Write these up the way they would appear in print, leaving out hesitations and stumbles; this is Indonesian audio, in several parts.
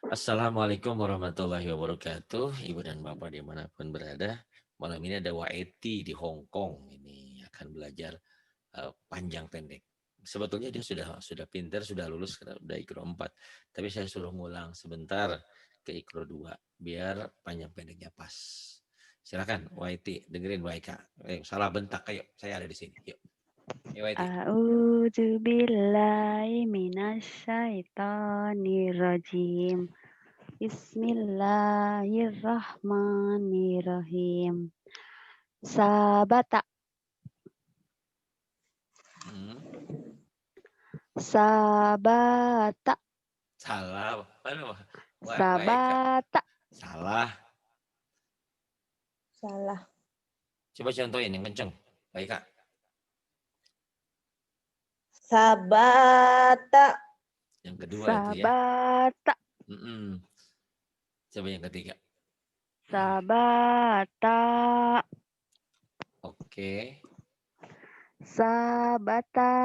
Assalamualaikum warahmatullahi wabarakatuh. Ibu dan Bapak dimanapun berada. Malam ini ada YT di Hong Kong. Ini akan belajar panjang pendek. Sebetulnya dia sudah pintar, sudah lulus, sudah ikro 4. Tapi saya suruh ngulang sebentar ke ikro 2. Biar panjang pendeknya pas. Silakan YT, dengerin YK. Salah bentak, ayo. Saya ada di sini. Yuk. YT. A'udzu billahi minasyaitonir rajim. Bismillahirrahmanirrahim. Sabata, Hmm. sabata, Salah. Mana? YK. sabata. Salah. Salah. Coba contohin yang kenceng. Baik, Kak. Sabata. Yang kedua itu ya. Sabata, Mm-mm. Coba yang ketiga. sabata, Oke. sabata.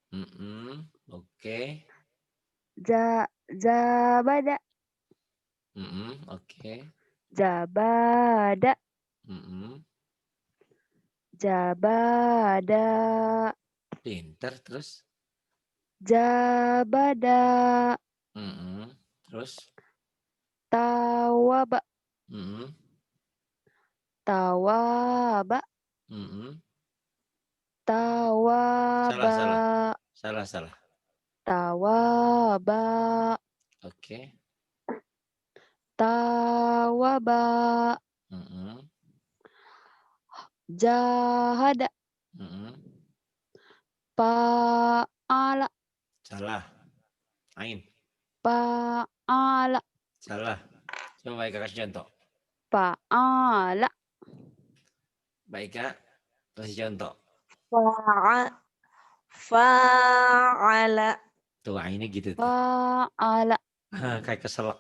Mm-mm. Oke. Jabada, Mm-mm. Oke. jabada, Mm-mm. jabada, Pinter terus. jabada. Mm-mm. Terus. Tawaba, Mm-mm. tawaba, Mm-mm. Salah, tawaba, salah. Salah, salah. tawaba, Oke. tawaba, Mm-mm. jahada, Mm-mm. fa'ala, Salah. Ain. fa'ala, Salah. Coba baik kasih contoh. fa'ala, Baik, Kak. Kasih contoh. Fa'a. Fa'ala. Tuh, ini gitu tuh. fa'ala, Kayak keselak.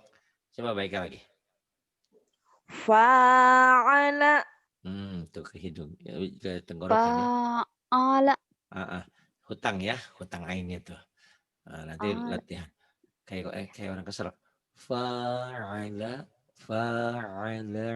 Coba baik lagi. Fa'ala. Tuh ke hidung, ke tenggorokan ya. fa'ala, Hutang ya, hutang ainnya tuh. Nanti ala, latihan. Kayak orang keserap. Fa'ala, fa'ala.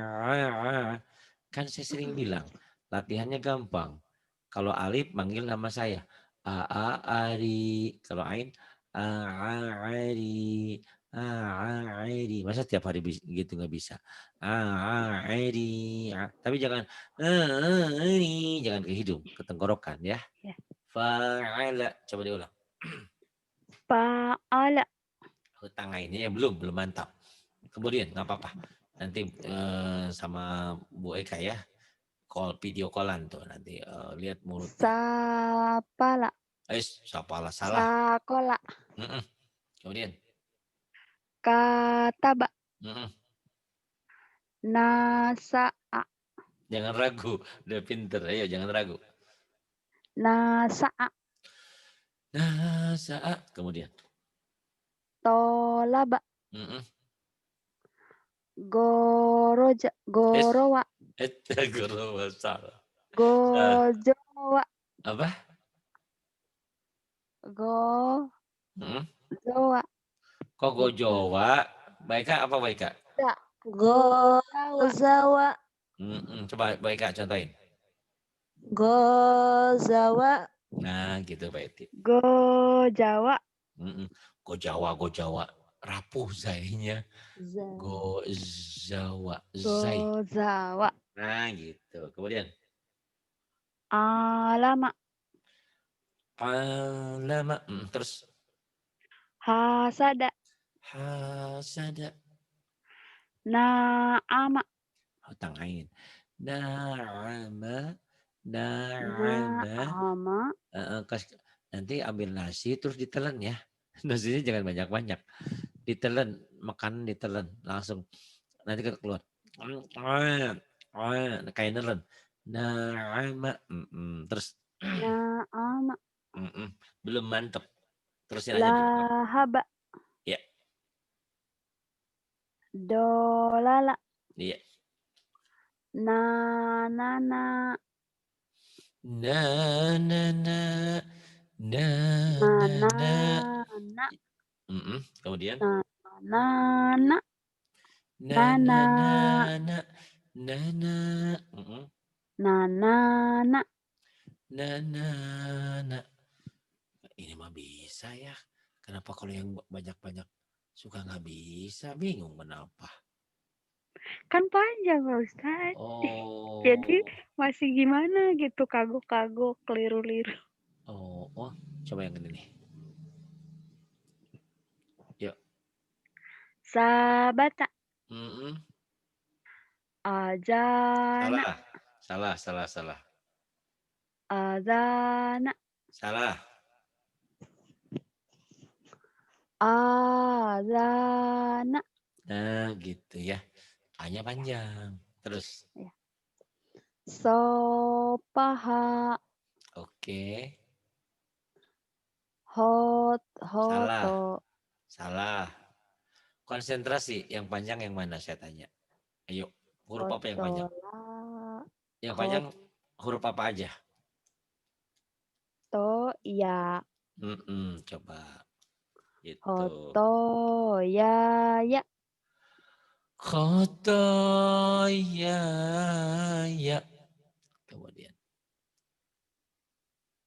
Kan saya sering bilang, latihannya gampang. Kalau Alif manggil nama saya. Ari. Kalau Ain, Ari. Ari. Masa tiap hari gitu nggak bisa? Ari. Tapi jangan Ari. Jangan ke hidung, ke tenggorokan ya. ya, Fa'ala. Coba diulang. fa'ala, Hutang Ainnya ya belum mantap. Kemudian nggak apa-apa. Nanti sama Bu Eka ya, video callan tuh nanti lihat mulutnya. sapala, Sapalah salah. sakola, Mm-mm. Kemudian, kataba, mm-mm. nasa'a, Jangan ragu, udah pinter. Ayo jangan ragu. nasa'a, Nah, saat kemudian, tolaba, mm-mm. goroja, Es, gorowa, guru salah. gojowa, Apa? gojowa, Mm-mm. Kok go Jawa? Baika apa Baika? da, gojawa, Gozawa. Coba Baika contohin. Gozawa. Nah, gitu Pak Eti. gojawa, Mm-mm. Go Jawa. Rapuh zainya. Za. Go Jawa. Zai. gozawa, Nah, gitu. Kemudian. alama, Alama. Terus. hasada, Hasada. naama, Hutang ain. Na'ama. Na'ama. naama, Nanti ambil nasi terus ditelan ya. Nasinya jangan banyak-banyak. Ditelan. Makan ditelan. Langsung. Nanti keluar. Kayak nelen. Na'ama. Terus. naama, Belum mantep. Terusin aja dulu. lahaba, Ya. dolala, Iya. nanana, Na na na na na na. nanana, Kemudian. nana, Na na nana, na na na. nanana, Na na na. Ini mah bisa ya. Kenapa kalau yang banyak-banyak suka nggak bisa? Bingung kenapa? kan panjang Pak Ustadz. Jadi Oh, masih gimana gitu, kagok-kagok, keliru-liru. oh, coba yang ini nih. Yuk. Sabata, Mm-mm. ajana, Salah. azana, Salah. azana. Nah, gitu ya. Hanya panjang. Terus, Ya. Sopaha, oke. hoto, Salah. Konsentrasi. Yang panjang yang mana saya tanya? Ayo, huruf apa yang panjang? hotola, Yang panjang huruf apa aja? hoto, ya, Coba. Itu. hoto, ya, Khotoya. Kemudian.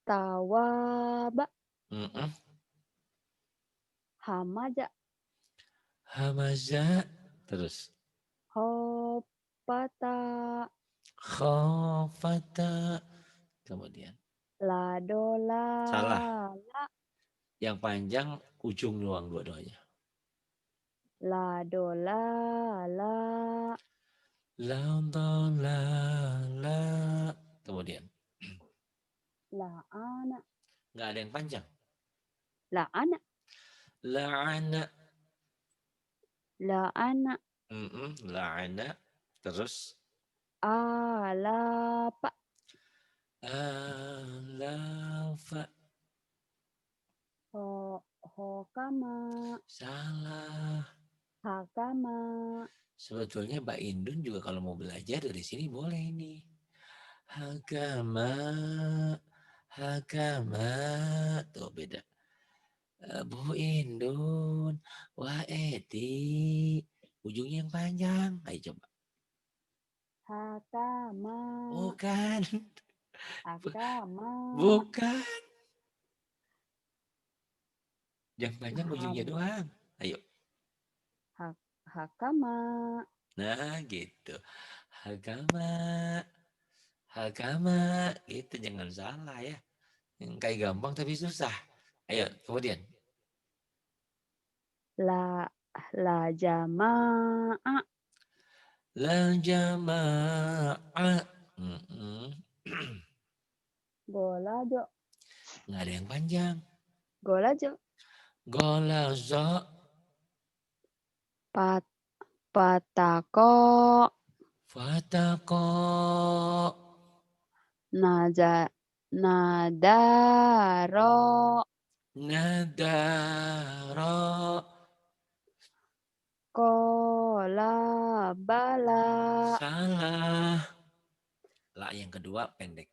tawaba, Mm-mm. hamaja, Hamaza. Terus. hopata, Khofata. Kemudian. ladola, Salah. Yang panjang ujung doang dua-duanya. ladola, la, La. Kemudian. laana, Nggak ada yang panjang. laana, La'ana. laana, La'ana. Terus. alapa, Alafa. hokama, Salah. hakama, Sebetulnya Mbak Indun juga kalau mau belajar dari sini boleh nih. Hakama. Tuh beda. Bu Indun. Wah Eti. Ujungnya yang panjang. Ayo coba. hakama, Bukan. hakama, Bukan. Yang panjang ujungnya ham, doang. Ayo. hakama, Nah gitu. Hakama. Gitu jangan salah ya. Yang kayak gampang tapi susah. Ayo kemudian. la jama'a, La jama'a. golajo, Nggak ada yang panjang. golajo, Golazo. patako, Fatako. nadaro, Nadaro. kolabala, Salah. La yang kedua pendek.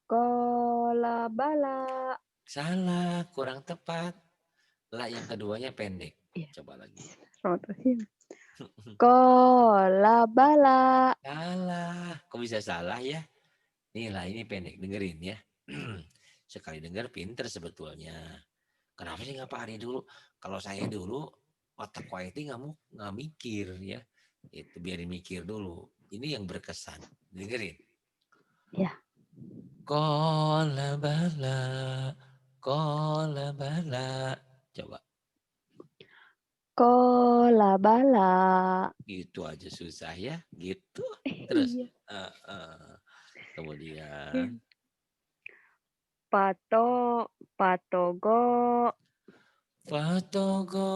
kolabala. Salah. Kurang tepat. La yang keduanya pendek. Iya. Coba lagi. Kolabala. Salah. Kok bisa salah ya? Nih lah ini pendek. Dengerin ya. Sekali dengar pinter sebetulnya. Kenapa sih nggak Pak Ari dulu? Kalau saya dulu otak quality nggak mikir ya. Itu biarin mikir dulu. Ini yang berkesan. Dengerin. Ya. Kolabala. Coba. Kolabala. Gitu aja susah ya. Gitu. Terus. Iya. Kemudian. Patogo. Fatogo.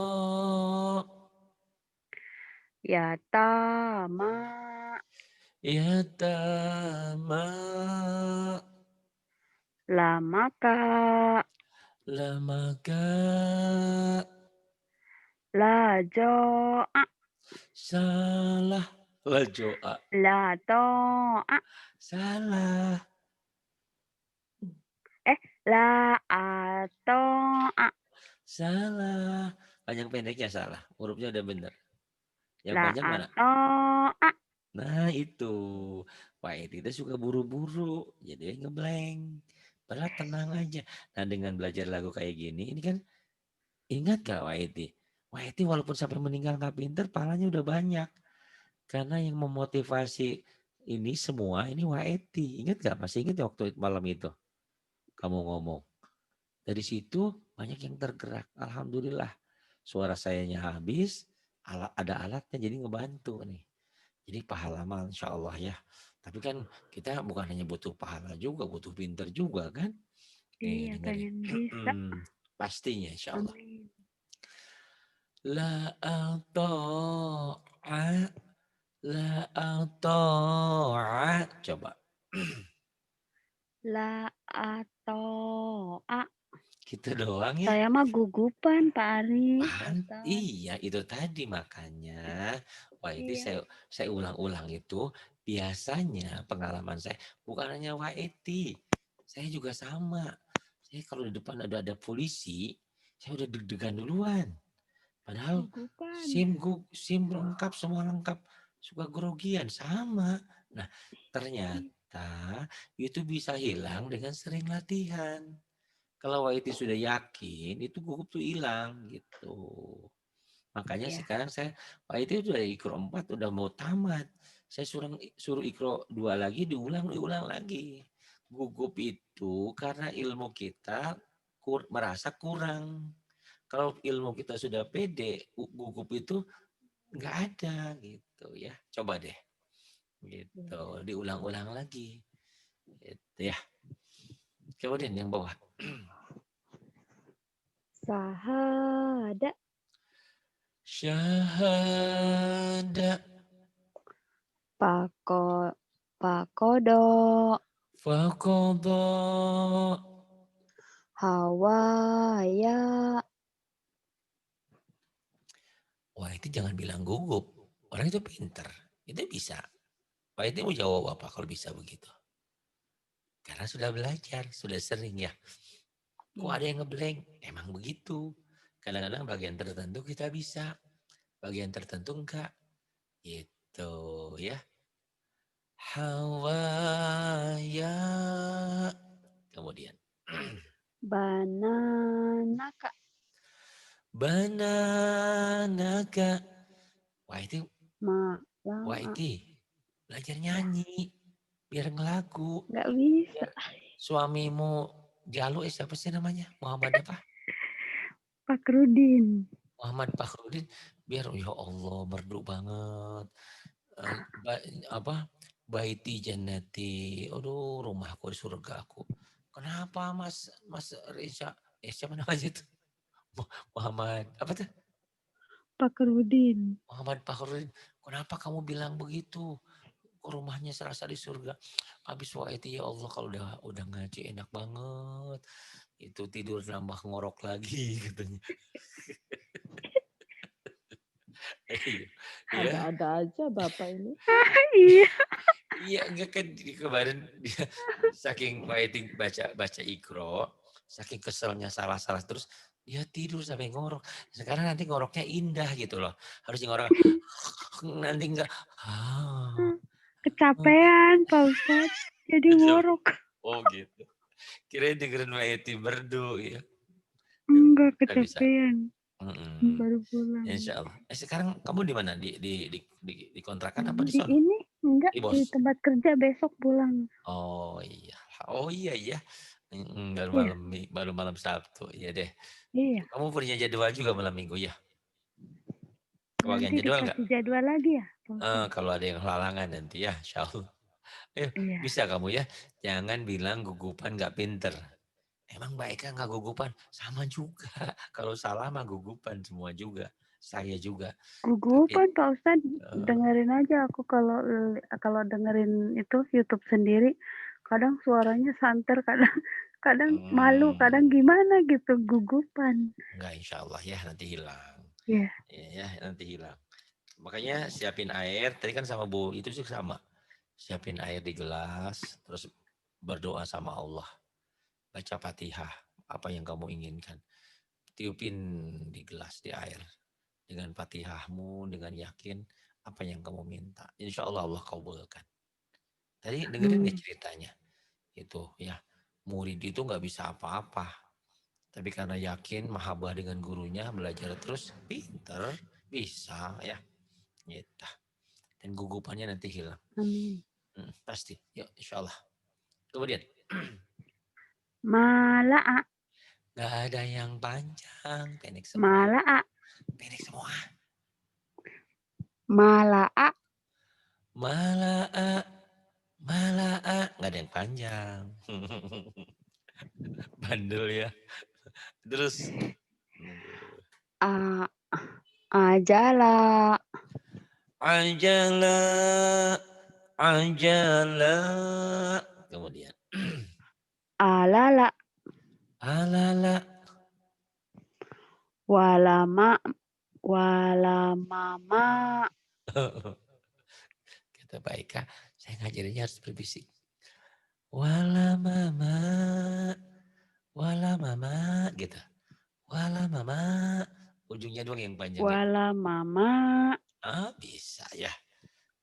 Yatama. Yatama. Lamaka. Lamaka. Lajoa. Salah. Lajoa. Latoa. Salah. Laatoa. Salah. Panjang pendeknya salah. Hurufnya udah bener. Yang La panjang mana? atau a. Nah itu. Pak Edi itu suka buru-buru. Jadi ngeblank. Padahal tenang aja. Nah dengan belajar lagu kayak gini. Ini kan ingat gak Pak Edi? Pak Edi walaupun sampai meninggal gak pinter. Palanya udah banyak. Karena yang memotivasi ini semua. Ini Pak Edi. Ingat gak? Masih ingat ya waktu malam itu? Kamu ngomong. Dari situ banyak yang tergerak. Alhamdulillah. Suara sayanya habis. Ada alatnya jadi ngebantu nih. Jadi pahala mah insya Allah ya. Tapi kan kita bukan hanya butuh pahala juga, butuh pinter juga kan. Nih Iya, dengerin. pengen bisa. Pastinya insya Allah. Amin. La ato'a, la ato'a. Coba. La atau a. Gitu doang ya. Saya mah gugupan, Pak Ari. Pak Ustadz. Iya itu tadi makanya. Wah itu Iya. saya ulang-ulang itu. Biasanya pengalaman saya bukan hanya WIT. Saya juga sama. Saya kalau di depan ada polisi, saya udah deg-degan duluan. Padahal Gugupan. SIM lengkap, semua lengkap. Suka grogian, sama. Nah, ternyata itu bisa hilang dengan sering latihan. Kalau WIT sudah yakin, itu gugup tuh hilang gitu. Makanya Iya. sekarang saya, WIT itu udah ikro 4, udah mau tamat. Saya suruh ikro 2 lagi, diulang lagi. Gugup itu karena ilmu kita merasa kurang. Kalau ilmu kita sudah pede, gugup itu nggak ada gitu ya. Coba deh, gitu. Diulang-ulang lagi, gitu ya. Kemudian yang bawah. Sahada. Syahada. Pakodo. Faqada. Hawaya. Wah itu jangan bilang gugup. Orang itu pinter. Itu bisa. Pak itu mau jawab apa kalau bisa begitu? Karena sudah belajar, sudah sering ya. Kok ada yang ngeblank? Emang begitu. Kadang-kadang bagian tertentu kita bisa. Bagian tertentu enggak. Gitu ya. Hawaya. Kemudian. Bananaka. Bananaka. Wah itu Lama. belajar nyanyi biar ngelagu Nggak bisa. biar suamimu Jalu siapa sih namanya Muhammad apa Pak Rudin. Muhammad Fakhrudin biar ya Allah merdu banget Eh, ba- apa baiti jannati aduh rumahku di surga aku kenapa Mas Reza siapa namanya itu Muhammad apa tuh Pak Rudin. Muhammad Fakhrudin kenapa kamu bilang begitu kok rumahnya serasa di surga. Habis itu ya Allah kalau udah ngaji enak banget. Itu tidur nambah ngorok lagi katanya. Iya. Ya, Ada-ada aja Bapak ini. Iya. iya enggak kan kemarin dia saking waiting baca Iqra, saking keselnya salah-salah terus dia tidur sampai ngorok. Sekarang nanti ngoroknya indah gitu loh. Harusnya ngorok nanti enggak. Kecapean, Pak Ustadz. Jadi ngorok. Oh gitu. Kirain dengerin Waiti merdu ya. Enggak, Bisa. kecapean. Mm-mm. Baru pulang. Insya Allah. Sekarang kamu di mana? Di kontrakan apa di Di sana? ini enggak, Di di bos. tempat kerja besok pulang. Oh iya. Oh iya iya. Baru Iya. malam Sabtu. Iya deh. Iya. Kamu punya jadwal juga malam Minggu ya? Kebagian Nanti jadwal nggak? dikasih jadwal lagi ya, Pak Ustadz? Kalau ada yang halangan nanti ya, Insya Allah. Iya. Bisa kamu ya. Jangan bilang gugupan nggak pinter. Emang Mbak Eka nggak gugupan? Sama juga. Kalau salah mah gugupan semua juga. Saya juga. Tapi Gugupan Pak Ustadz, dengerin aja aku kalau dengerin itu YouTube sendiri, kadang suaranya santer, kadang kadang malu, kadang gimana gitu, gugupan. enggak insya Allah ya nanti hilang. Iya. Ya nanti hilang. Makanya siapin air. Tadi kan sama Bu itu sih sama. Siapin air di gelas. Terus berdoa sama Allah. Baca Fatihah. Apa yang kamu inginkan. tiupin di gelas, di air. Dengan Fatihahmu, dengan yakin apa yang kamu minta. Insya Allah Allah kabulkan. Tadi dengerin ya ceritanya. Itu ya, murid itu nggak bisa apa-apa. Tapi karena yakin, mahabbah dengan gurunya, belajar terus, pinter, bisa ya. Gitu. Dan gugupannya nanti hilang. Amin. Pasti, yuk insya Allah. Kemudian. Mala'a. Gak ada yang panjang, pendek semua. Mala'a. Pendek semua. Mala'a. Mala'a. Mala'a. Gak ada yang panjang. Bandel ya. Terus. Ajala. Ajala. Ajala. Kemudian. Alala. Alala. Walamama. Kata Pak Eka, saya ngajarinnya harus berbisik. Walamama. Walamama. Gitu. Walamama. Ujungnya doang yang panjang ya. Walamama. Bisa ya.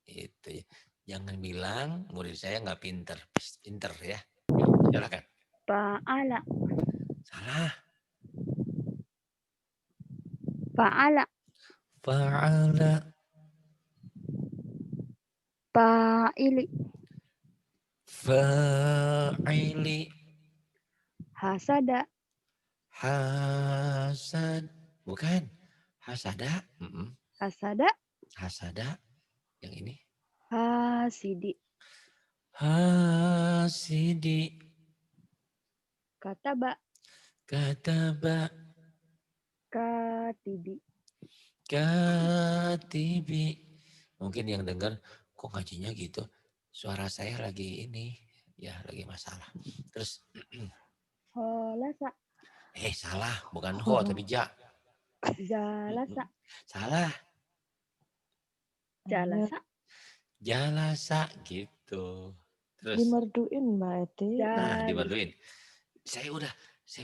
Itu ya. Jangan bilang murid saya nggak pinter. Pinter ya. Silakan. Fa'ala. Salah. Fa'ala. Fa'ala. Fa'ili. Fa'ili. Hasada. Hasad. Bukan. Hasada. Hasada. Hasada. Yang ini. Hasidi. Hasidi. Kataba. Kataba. Katibi. Katibi. Mungkin yang dengar, kok ngajinya gitu. Suara saya lagi ini. Ya, lagi masalah. Terus. Holasa. Salah. Bukan ho, tapi ja. Jalasa. Salah. Jalasa. Jalasa gitu. Terus. Dimerduin Mbak Eti. Nah, dimerduin. Saya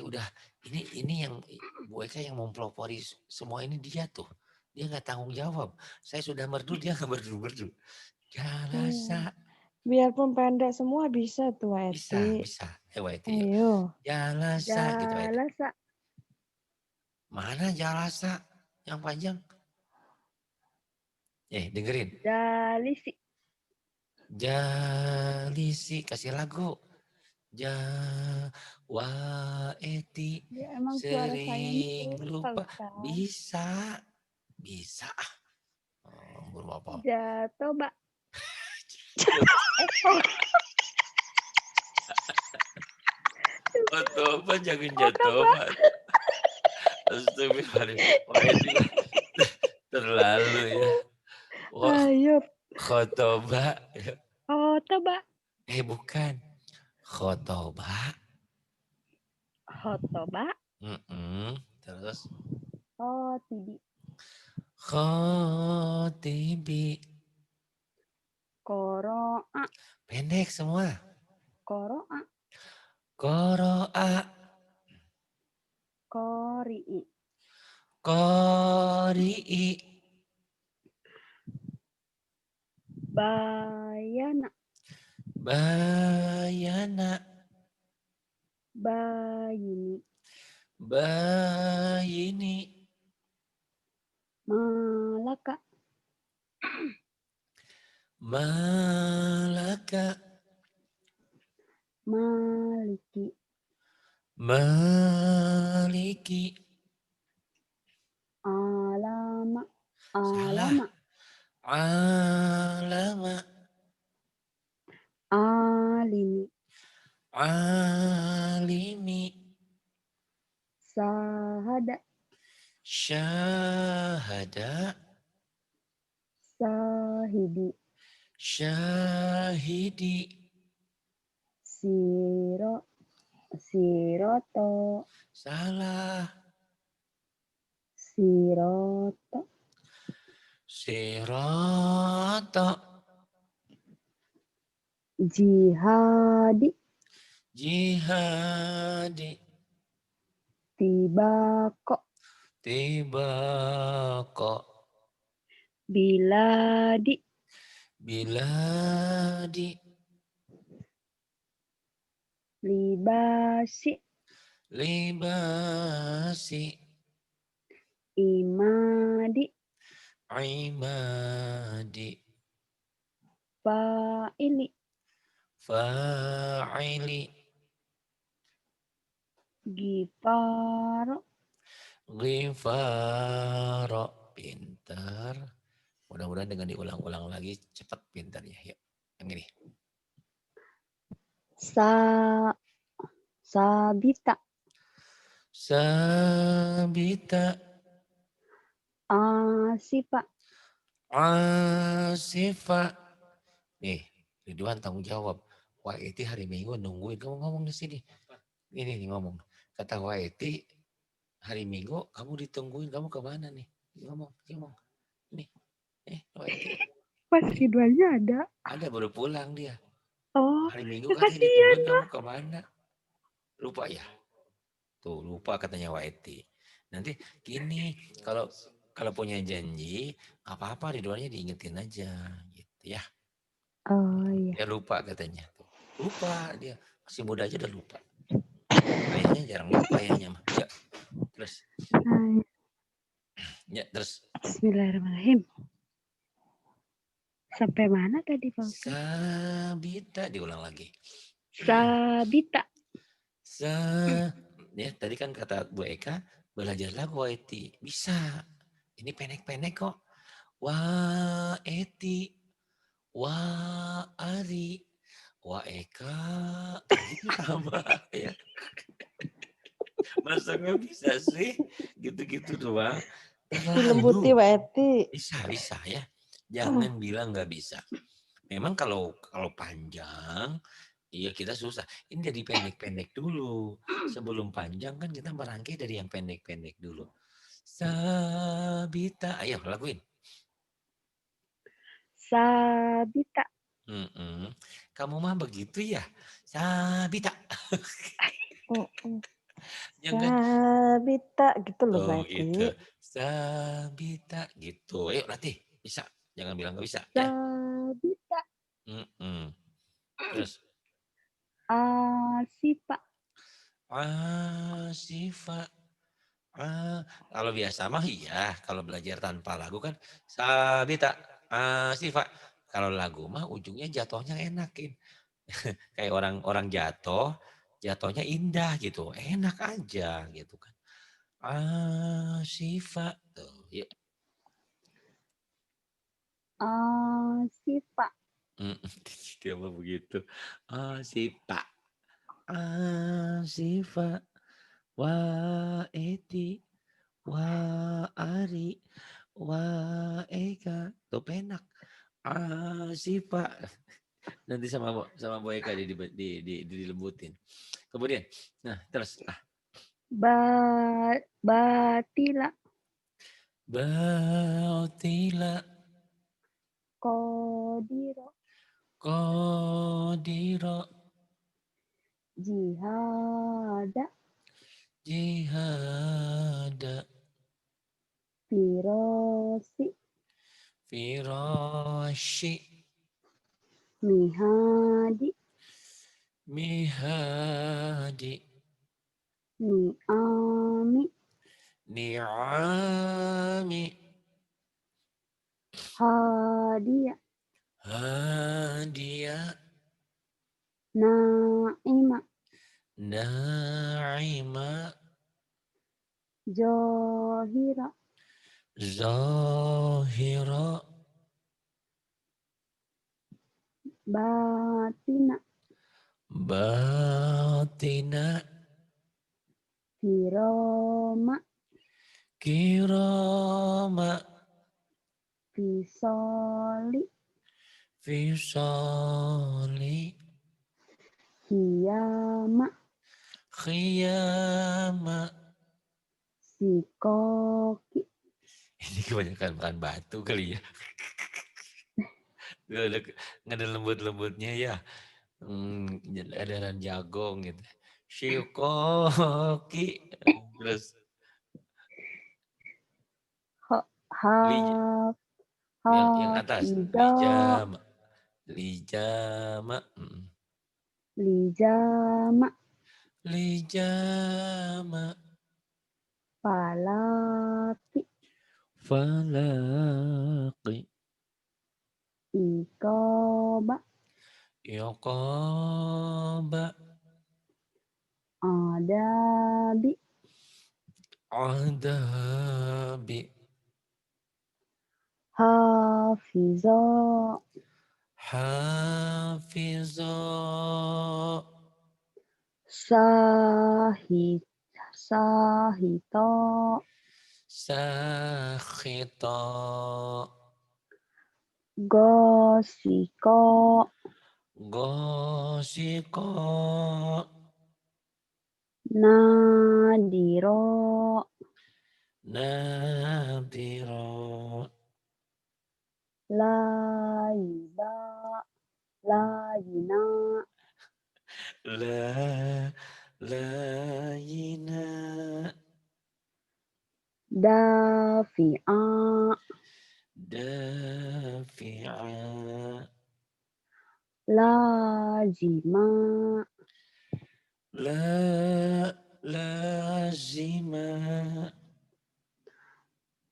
udah ini yang Bu Eka yang mempelopori semua ini dia tuh. Dia nggak tanggung jawab. Saya sudah merdu, dia nggak merdu. Jalasa. Biarpun pendek semua bisa tuh Mbak Eti. Bisa. Eti. Ayo. Jalasa gitu Eti. Jalasa. Mana jalasa yang panjang? Dengerin. Jalisi. Jalisi, kasih lagu. Eti Ya, emang suara saya ini sering lupa. Bisa. Guru apa? Jatoba. Jatoba, jangan jatoba. Astagfirullahaladzim. Terlalu ya. Wah, Ayo. khotoba. Khotoba. Bukan. Khotoba. Khotoba. Terus. Khotibi. Khotibi. Koro'a. Pendek semua. Koro'a. Koro'a. Kori'i. Kori'i. Bayana. Bayana. Bayini. Bayini. Malaka. Malaka. Maliki. Maliki. Alama. Salah. Alama. Alimi. Alimi. Sahada. Syahada. Sahidi. Syahidi. Siroto. Salah. Siroto. Siroto. Jihadi. Jihadi. Tiba kok. Tiba kok. Biladi. Biladi. Libasi. Libasi. Imadi. Imadi. Fa'ili. Fa'ili. Gifaro. Ghifaro. Pintar. Mudah-mudahan dengan diulang-ulang lagi cepat pintarnya. Yuk, yang ini. Sabita. Sabita. Asifa. Asifa. Nih, Ridwan tanggung jawab. Waiti hari Minggu nungguin kamu ngomong di sini. Ini nih ngomong. Kata Waiti hari Minggu kamu ditungguin, kamu kemana nih? Ngomong. Nih, Waiti. Pas Ridwannya ada. Ada baru pulang dia. Oh, Hari Minggu katanya kasihan ditungguin, lah. kamu kemana? Lupa ya? Tuh, lupa katanya Waiti. Nanti gini, kalau punya janji, apa-apa Ridwannya diingetin aja gitu ya. Oh iya. Dia lupa katanya. Lupa dia. Masih muda aja udah lupa. Ayahnya jarang lupa ayahnya mah. Ya, terus. Hai. Ya, terus. Bismillahirrahmanirrahim. Sampai mana tadi Pak Ustaz? Sabita diulang lagi. Sabita. Ya, tadi kan kata Bu Eka, belajar lagu Eti. Bisa. Ini pendek-pendek kok. Wah, Eti. Wah, Ari. Wah, Eka. Gitu sama ya. Masa nggak bisa sih? Gitu-gitu doang. Dilembuti Terlalu. Mbak Eti. Bisa ya. Jangan bilang nggak bisa. Memang kalau panjang, iya kita susah. Ini jadi pendek-pendek dulu. Sebelum panjang kan kita merangkai dari yang pendek-pendek dulu. Sabita, ayo lakuin. Sabita. Kamu mah begitu ya, Sabita. Jangan. Sabita gitu loh Mbak Oh Eti. itu, Sabita gitu. Ayo latih, bisa. Jangan bilang nggak bisa ya. Sabita. Terus. Asifa. Asifa. Kalau biasa mah iya, kalau belajar tanpa lagu kan Sabita, Asifa. Kalau lagu mah ujungnya jatuhnya enakin. Kayak orang jatuhnya indah gitu, enak aja gitu kan. Asifa tuh, yuk. Asifa. Dia mah begitu. Asifa. Asifa. Wah, Eti. Wah, Ari. Wah, Eka. Tuh penak. Sipa. Nanti sama Bu Eka dilembutin. Kemudian, nah terus. Batila. Bautila. Kodiro. Kodiro. Jihada. Jihada. Firosi. Firoshi. Mihadi. Mihadi. Niami. Ni'ami. Hadia. Hadia. Naima. Naima. Johira. Zahira. Batina. Batina. Kiroma. Kirama. Fisoli. Fisali. Kiyama. Khiyama. Sikoki. Ini kebanyakan makan batu kali ya. Nggak ada lembut-lembutnya ya. Ada jagong gitu. Sikoki. Terus Ha, ha, yang atas hafizah, lijama lijama, lijama falaki, falaqi ikoba, yaqaba adabi, adabi hafizah, hafiza sahih, sahito, sakhita gosiko, gosiko nadiro, nadiro laiba, laina, la layina dafi'a, dafi'a lazima, la lazima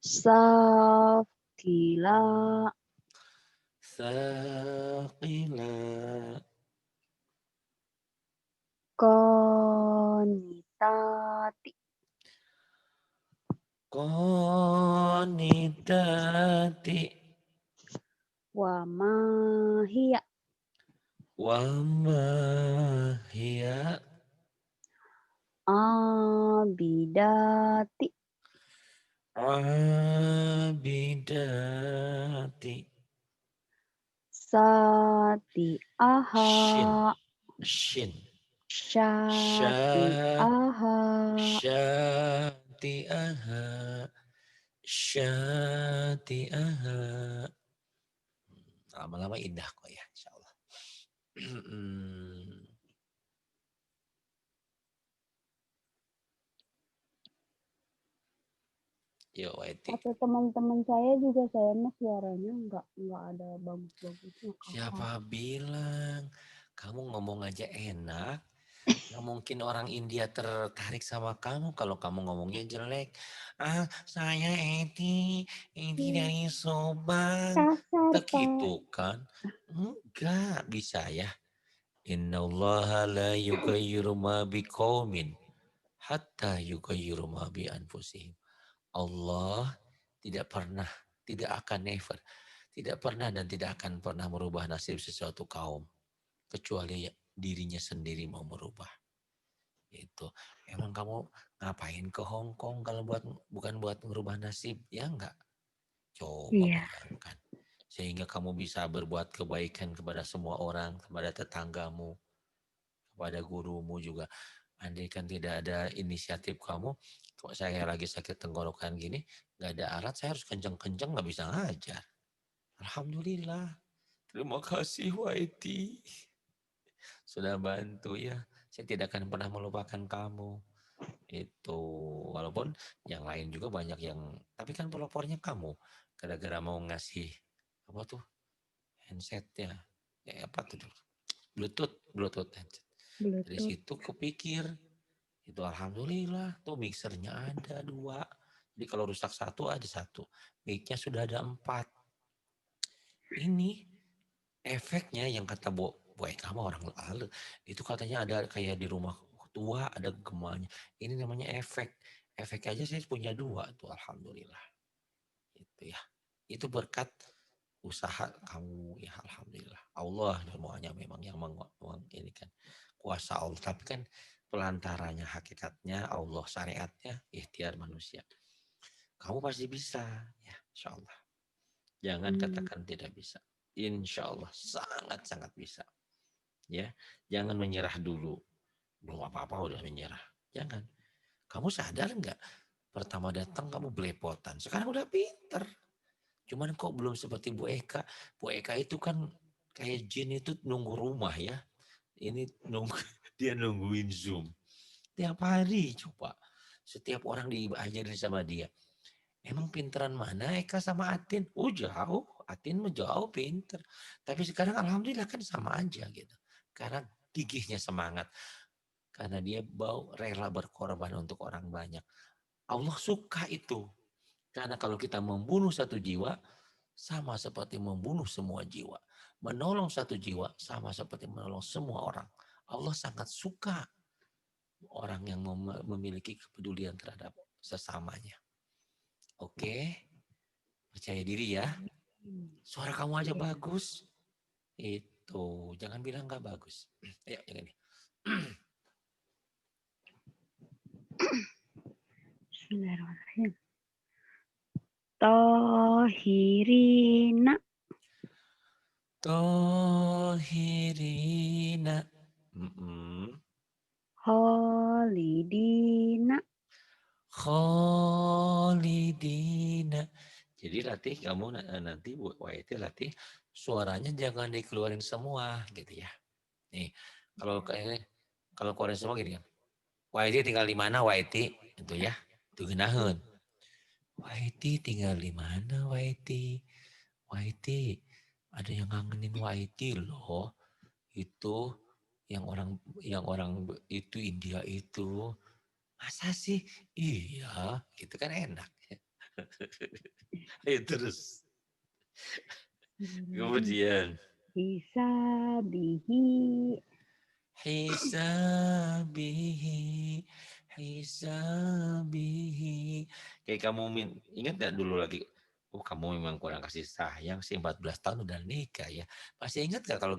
safila, thaqila konitati, qanitati wa mahia, wa ma hiya abidati, abidati sati'aha, shin shin sya syati'aha, syati'aha syati'aha lama-lama indah kok ya insyaallah. Yo Eti. Atau teman-teman saya juga sayangnya suaranya nggak ada bagus-bagusnya, kakak. Siapa bilang kamu ngomong aja enak? Nggak mungkin orang India tertarik sama kamu kalau kamu ngomongnya jelek. Ah, saya Eti dari Subang. Kasar, Tak Pak. gitu kan? Enggak bisa ya. Innallaha la yughayyiru ma biqaumin hatta yughayyiru ma bi anfusihim. Allah tidak pernah, tidak akan never, tidak pernah dan tidak akan pernah merubah nasib sesuatu kaum kecuali dirinya sendiri mau merubah. Itu. Emang kamu ngapain ke Hong Kong kalau bukan buat merubah nasib? Ya enggak. Coba Iya. bayangkan. Sehingga kamu bisa berbuat kebaikan kepada semua orang, kepada tetanggamu, kepada gurumu juga. Andai kan tidak ada inisiatif kamu, kok saya lagi sakit tenggorokan gini, nggak ada alat, saya harus kenceng-kenceng nggak bisa ngajar. Alhamdulillah. Terima kasih Waiti. Sudah bantu ya. Saya tidak akan pernah melupakan kamu. Itu walaupun yang lain juga banyak yang, tapi kan pelopornya kamu. Gara-gara mau ngasih apa tuh handsetnya, apa tuh Bluetooth headset. Dari Bluetooth. situ kepikir itu alhamdulillah tuh mixernya ada 2. Jadi kalau rusak satu ada 1. Mic-nya sudah ada 4. Ini efeknya yang kata Bu Eka mah orang lalu itu katanya ada kayak di rumah tua ada gemanya. Ini namanya efek. Efek aja saya punya 2 tuh alhamdulillah. Itu ya. Itu berkat usaha kamu ya alhamdulillah. Allah semuanya memang yang ini kan kuasa Allah. Tapi kan pelantaranya hakikatnya Allah, syariatnya ikhtiar manusia. Kamu pasti bisa ya insya Allah. Jangan katakan tidak bisa. Insya Allah sangat-sangat bisa. Ya, jangan menyerah dulu. Belum apa-apa udah menyerah. Jangan. Kamu sadar nggak? Pertama datang kamu belepotan. Sekarang udah pinter. Cuman kok belum seperti Bu Eka. Bu Eka itu kan kayak jin itu nunggu rumah ya. Ini nunggu dia nungguin Zoom. Tiap hari coba. Setiap orang diajarin sama dia. Emang pinteran mana Eka sama Atin? Oh jauh, Atin mah jauh pinter. Tapi sekarang alhamdulillah kan sama aja gitu. Karena gigihnya semangat. Karena dia rela berkorban untuk orang banyak. Allah suka itu. Karena kalau kita membunuh satu jiwa, sama seperti membunuh semua jiwa. Menolong satu jiwa, sama seperti menolong semua orang. Allah sangat suka orang yang memiliki kepedulian terhadap sesamanya. Oke, percaya diri ya. Suara kamu aja Iya. bagus. Itu, jangan bilang nggak bagus. Ayo, yang ini. Bismillahirrahmanirrahim. Tohirina. Tohirina. Holidina. Kholidina. Jadi latih kamu nanti buat YT latih suaranya jangan dikeluarin semua gitu ya. Nih, kalau kalau keluarin semua gini kan. YT tinggal di mana YT itu ya. Itu genaheun. YT tinggal di mana YT? YT ada yang ngangenin YT loh. Itu yang orang itu India itu. Masa sih? Iya, gitu kan enak. Ayo terus. Kemudian Hisabihi. hisabihi hisabihi. Kayak kamu ingat gak dulu lagi? Oh kamu memang kurang kasih sayang sih 14 tahun udah nikah ya. Masih ingat gak kalau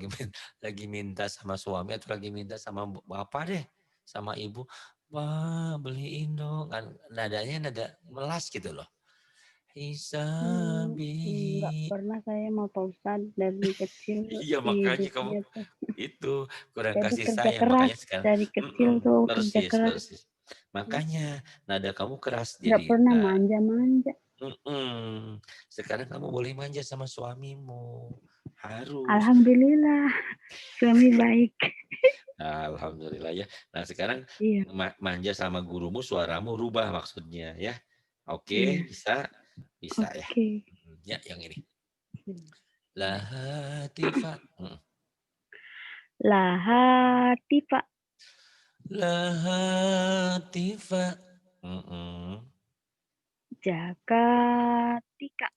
lagi minta sama suami atau lagi minta sama bapak deh, sama ibu, wah beliin dong. Kan nadanya nada melas gitu loh. Enggak Hisabihi. pernah saya mau Pak Ustadz dari kecil Iya makanya kamu hidupnya tuh. itu kurang Saya tuh kasih kerja sayang keras makanya sekarang dari kecil tuh kerja persis keras. persis makanya nada kamu keras Nggak jadi pernah manja-manja. sekarang kamu boleh manja sama suamimu harus. Alhamdulillah suami baik. Alhamdulillah ya. Nah sekarang Iya, manja sama gurumu suaramu rubah maksudnya ya. iya. Oke bisa bisa ya. Oke. Ya yang ini lahatifa Lahatifa. lahatifa Jakatika.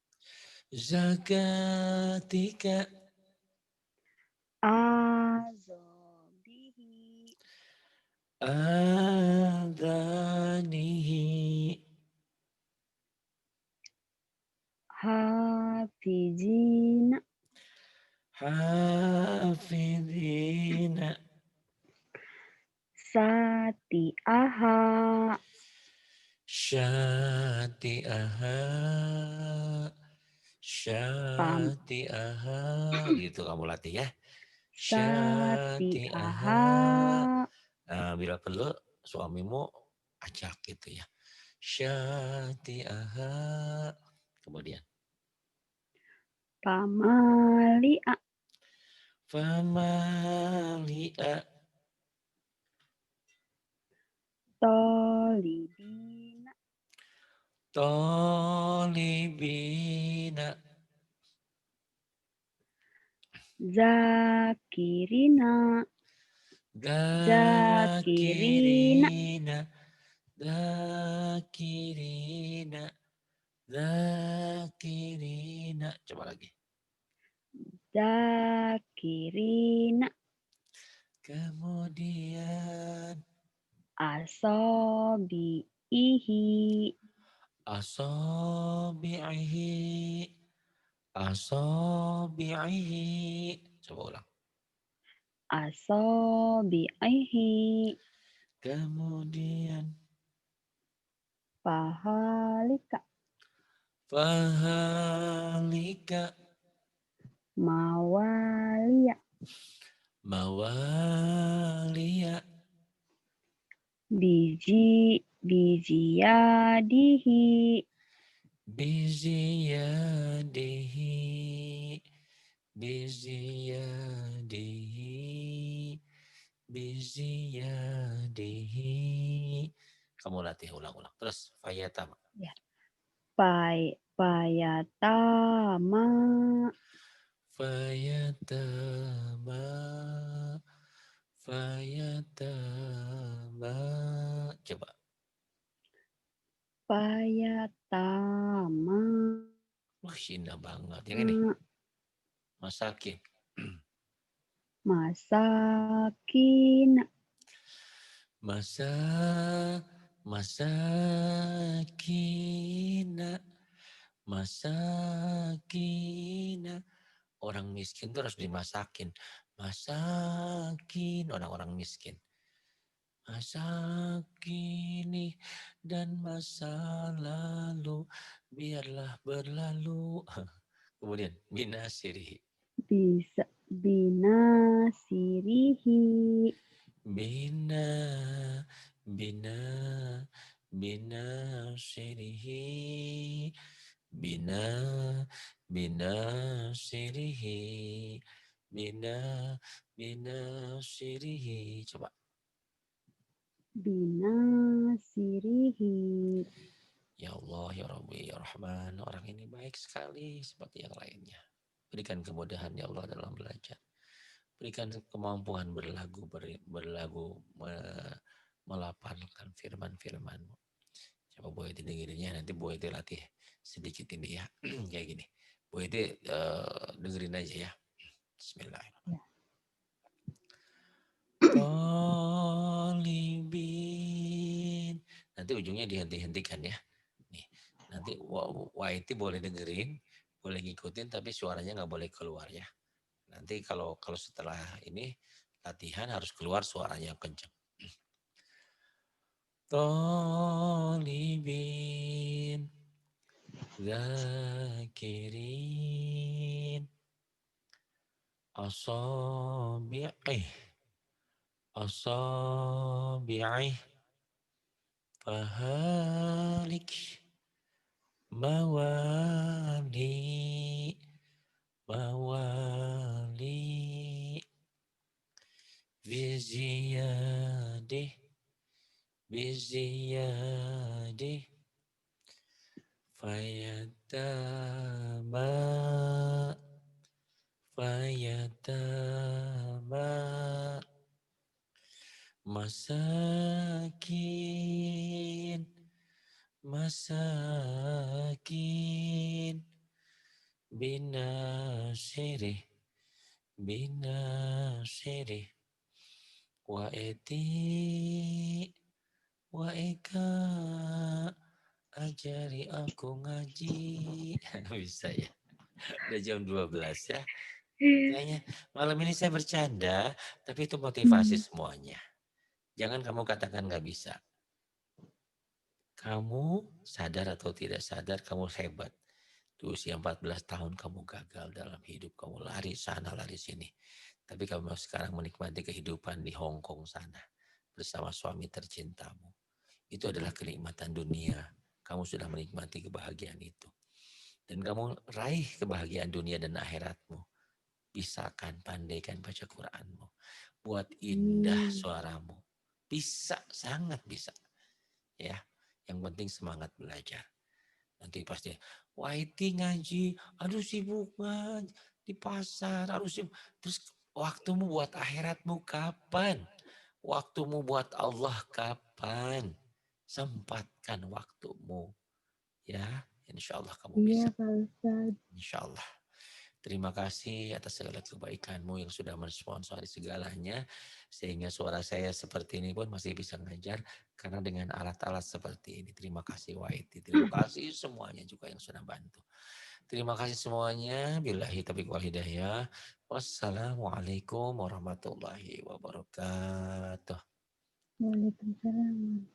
Zakatika Azobihi. adanihi Hafizina. hafidhina Sati'aha. syati'aha Pam. syati'aha gitu kamu latih ya syati'aha. Sati'aha. Nah, bila perlu suamimu ajak gitu ya syati'aha. Kemudian Pamali'a. famali'a Tolibina. tolibina Zakirina. Zakirina. zakirina zakirina zakirina coba lagi Zakirina. kemudian Asobi'ihi. asabi'ihi asabi'ihi coba ulang Asobi'ihi. kemudian Pahalika. fahalika Mawalia. mawalia Bijiyadihi. biziyadihi biziyadihi biziyadihi kamu Al-Fatihah ulang-ulang. Terus fayatama. Ya. Payatama. Fayatama. Fayatama. Coba. Payatama. Wah, indah banget. Yang ini. Masakin. Masakin. Masakina. Masakina. Orang miskin itu harus dimasakin. Masakin orang-orang miskin. Masa kini dan masa lalu biarlah berlalu. Kemudian binasiri. Bisa binasirihi. Bina bina binasirihi. Bina binasirihi. Bina binasirihi. Coba. Binasirihi. Ya Allah, ya Rabbi, ya Rahman, orang ini baik sekali seperti yang lainnya. Berikan kemudahan ya Allah dalam belajar. Berikan kemampuan melapalkan firman-firman-Mu. Coba Bu Eti dengerinnya, nanti Bu Eti latih sedikit ini ya. Kayak gini. Bu Eti dengerin aja ya. Bismillahirrahmanirrahim. Tolibin. Nanti ujungnya dihenti-hentikan ya. Nih, nanti YT boleh dengerin, boleh ngikutin, tapi suaranya nggak boleh keluar ya. Nanti kalau setelah ini latihan harus keluar suaranya kencang. Tolibin, zakirin, asabi'ih, asabi'ih, fahalik, mawali, mawali, biziyadih, biziyadih, fayatama, fayatama, masakin, masakin, binasirih, binasirih, wa eti, wa eka, ajari aku ngaji. Bisa ya. Udah jam 12 ya. Kayaknya malam ini saya bercanda, tapi itu motivasi semuanya. Jangan kamu katakan nggak bisa. Kamu sadar atau tidak sadar, kamu hebat. Di usia 14 tahun kamu gagal dalam hidup. Kamu lari sana, lari sini. Tapi kamu sekarang menikmati kehidupan di Hong Kong sana. Bersama suami tercintamu. Itu adalah kenikmatan dunia. Kamu sudah menikmati kebahagiaan itu. Dan kamu raih kebahagiaan dunia dan akhiratmu. Bisakan, pandaikan baca Quranmu. Buat indah suaramu. Bisa, sangat bisa. Ya, yang penting semangat belajar. Nanti pasti, wah itu ngaji, aduh sibuk ngaji di pasar, aduh sibuk. Terus waktumu buat akhiratmu kapan? Waktumu buat Allah kapan? Sempatkan waktumu. Ya, insya Allah kamu bisa. Iya Pak Ustadz. Insya Allah. Terima kasih atas segala kebaikanmu yang sudah mensponsori segalanya. Sehingga suara saya seperti ini pun masih bisa ngajar. Karena dengan alat-alat seperti ini. Terima kasih YT. Terima kasih semuanya juga yang sudah bantu. Terima kasih semuanya. Billahi taufiq wal hidayah. Wassalamualaikum warahmatullahi wabarakatuh. Waalaikumsalam.